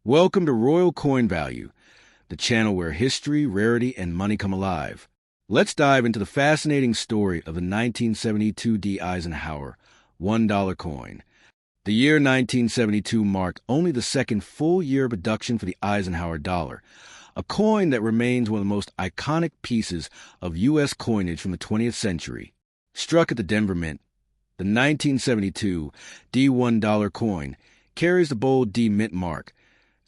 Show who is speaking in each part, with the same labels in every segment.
Speaker 1: Welcome to Royal Coin Value, the channel where history, rarity, and money come alive. Let's dive into the fascinating story of the 1972 D. Eisenhower $1 coin. The year 1972 marked only the second full year of production for the Eisenhower dollar, a coin that remains one of the most iconic pieces of U.S. coinage from the 20th century. Struck at the Denver Mint, the 1972 D$1 coin carries the bold D mint mark,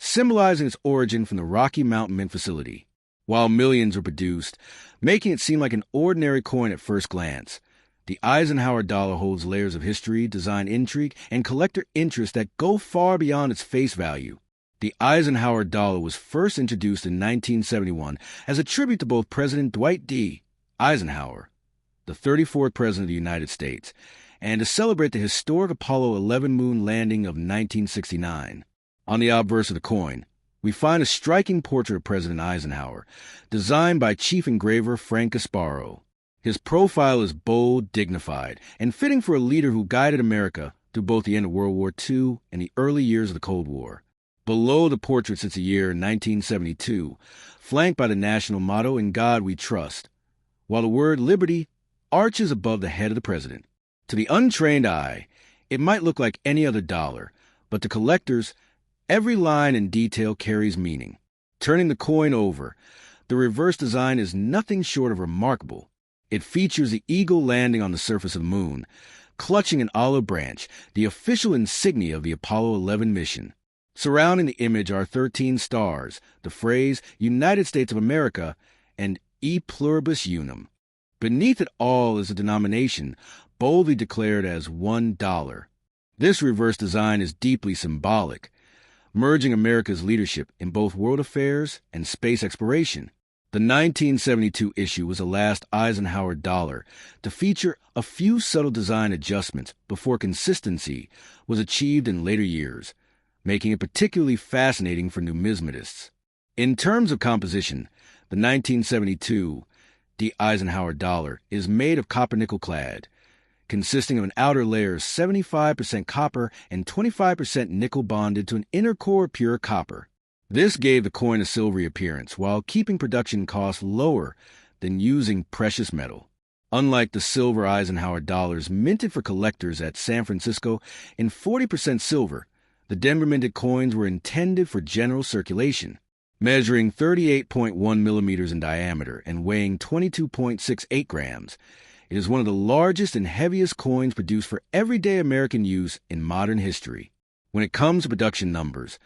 Speaker 1: symbolizing its origin from the Rocky Mountain Mint facility. While millions were produced, making it seem like an ordinary coin at first glance, the Eisenhower dollar holds layers of history, design intrigue, and collector interest that go far beyond its face value. The Eisenhower dollar was first introduced in 1971 as a tribute to both President Dwight D. Eisenhower, the 34th President of the United States, and to celebrate the historic Apollo 11 moon landing of 1969. On the obverse of the coin, we find a striking portrait of President Eisenhower, designed by chief engraver Frank Gasparo. His profile is bold, dignified, and fitting for a leader who guided America through both the end of World War II and the early years of the Cold War. Below the portrait sits the year 1972, flanked by the national motto, "In God We Trust," while the word liberty arches above the head of the president. To the untrained eye, it might look like any other dollar, but to collectors, every line and detail carries meaning. Turning the coin over, the reverse design is nothing short of remarkable. It features the eagle landing on the surface of the moon, clutching an olive branch, the official insignia of the Apollo 11 mission. Surrounding the image are 13 stars, the phrase United States of America, and E pluribus unum. Beneath it all is a denomination boldly declared as $1. This reverse design is deeply symbolic, merging America's leadership in both world affairs and space exploration. The 1972 issue was the last Eisenhower dollar to feature a few subtle design adjustments before consistency was achieved in later years, making it particularly fascinating for numismatists. In terms of composition, the 1972 D. Eisenhower dollar is made of copper-nickel clad, consisting of an outer layer of 75% copper and 25% nickel bonded to an inner core of pure copper. This gave the coin a silvery appearance while keeping production costs lower than using precious metal. Unlike the silver Eisenhower dollars minted for collectors at San Francisco in 40% silver, the Denver minted coins were intended for general circulation. Measuring 38.1 millimeters in diameter and weighing 22.68 grams, it is one of the largest and heaviest coins produced for everyday American use in modern history. When it comes to production numbers,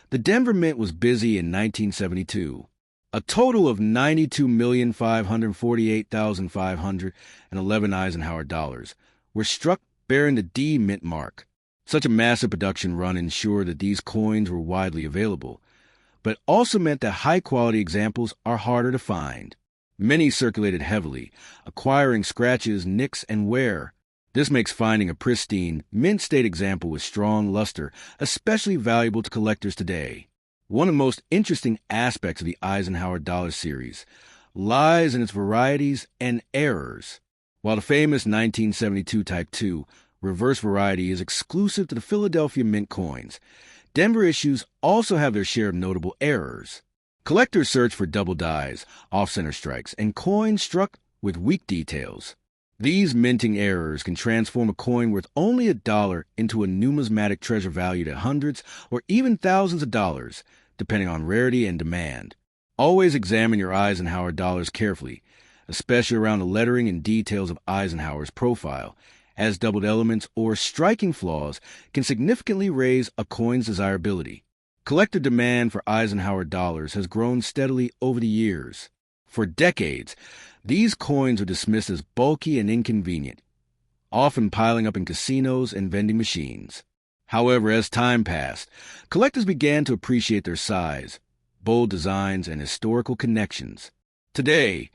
Speaker 1: the Denver Mint was busy in 1972. A total of 92,548,511 Eisenhower dollars were struck bearing the D Mint mark. Such a massive production run ensured that these coins were widely available, but also meant that high-quality examples are harder to find. Many circulated heavily, acquiring scratches, nicks, and wear. This makes finding a pristine, mint-state example with strong luster especially valuable to collectors today. One of the most interesting aspects of the Eisenhower dollar series lies in its varieties and errors. While the famous 1972 Type 2 reverse variety is exclusive to the Philadelphia Mint coins, Denver issues also have their share of notable errors. Collectors search for double dies, off-center strikes, and coins struck with weak details. These minting errors can transform a coin worth only $1 into a numismatic treasure valued at hundreds or even thousands of dollars, depending on rarity and demand. Always examine your Eisenhower dollars carefully, especially around the lettering and details of Eisenhower's profile, as doubled elements or striking flaws can significantly raise a coin's desirability. Collector demand for Eisenhower dollars has grown steadily over the years. For decades, these coins were dismissed as bulky and inconvenient, often piling up in casinos and vending machines. However, as time passed, collectors began to appreciate their size, bold designs, and historical connections. Today,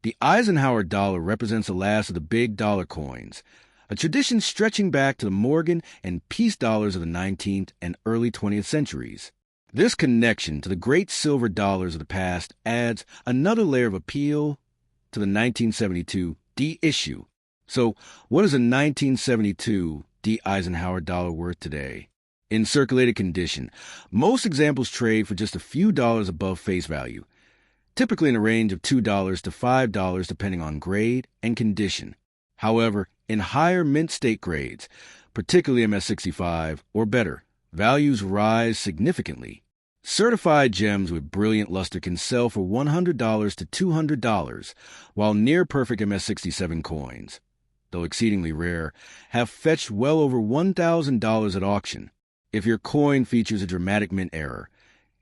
Speaker 1: the Eisenhower dollar represents the last of the big dollar coins, a tradition stretching back to the Morgan and Peace dollars of the 19th and early 20th centuries. This connection to the great silver dollars of the past adds another layer of appeal to the 1972 D issue. So, what is a 1972 D Eisenhower dollar worth today? In circulated condition, most examples trade for just a few dollars above face value, typically in a range of $2 to $5 depending on grade and condition. However, in higher mint state grades, particularly MS65 or better, values rise significantly. Certified gems with brilliant luster can sell for $100 to $200, while near-perfect MS67 coins, though exceedingly rare, have fetched well over $1,000 at auction. If your coin features a dramatic mint error,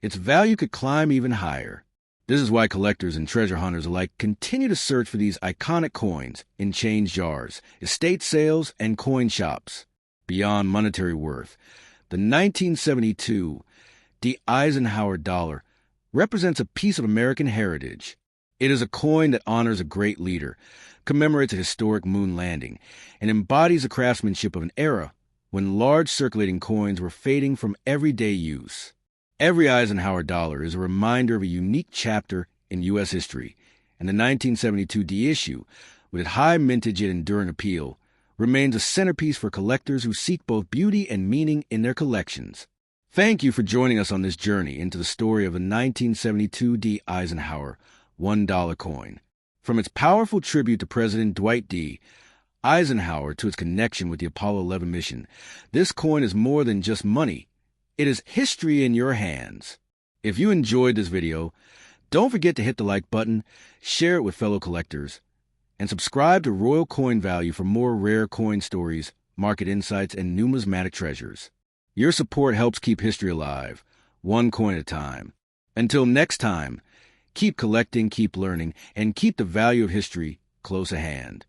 Speaker 1: its value could climb even higher. This is why collectors and treasure hunters alike continue to search for these iconic coins in change jars, estate sales, and coin shops. Beyond monetary worth, the 1972 Eisenhower dollar represents a piece of American heritage. It is a coin that honors a great leader, commemorates a historic moon landing, and embodies the craftsmanship of an era when large circulating coins were fading from everyday use. Every Eisenhower dollar is a reminder of a unique chapter in U.S. history, and the 1972 D issue, with its high mintage and enduring appeal, remains a centerpiece for collectors who seek both beauty and meaning in their collections. Thank you for joining us on this journey into the story of the 1972 D Eisenhower $1 coin. From its powerful tribute to President Dwight D. Eisenhower to its connection with the Apollo 11 mission, this coin is more than just money. It is history in your hands. If you enjoyed this video, don't forget to hit the like button, share it with fellow collectors, and subscribe to Royal Coin Value for more rare coin stories, market insights, and numismatic treasures. Your support helps keep history alive, one coin at a time. Until next time, keep collecting, keep learning, and keep the value of history close at hand.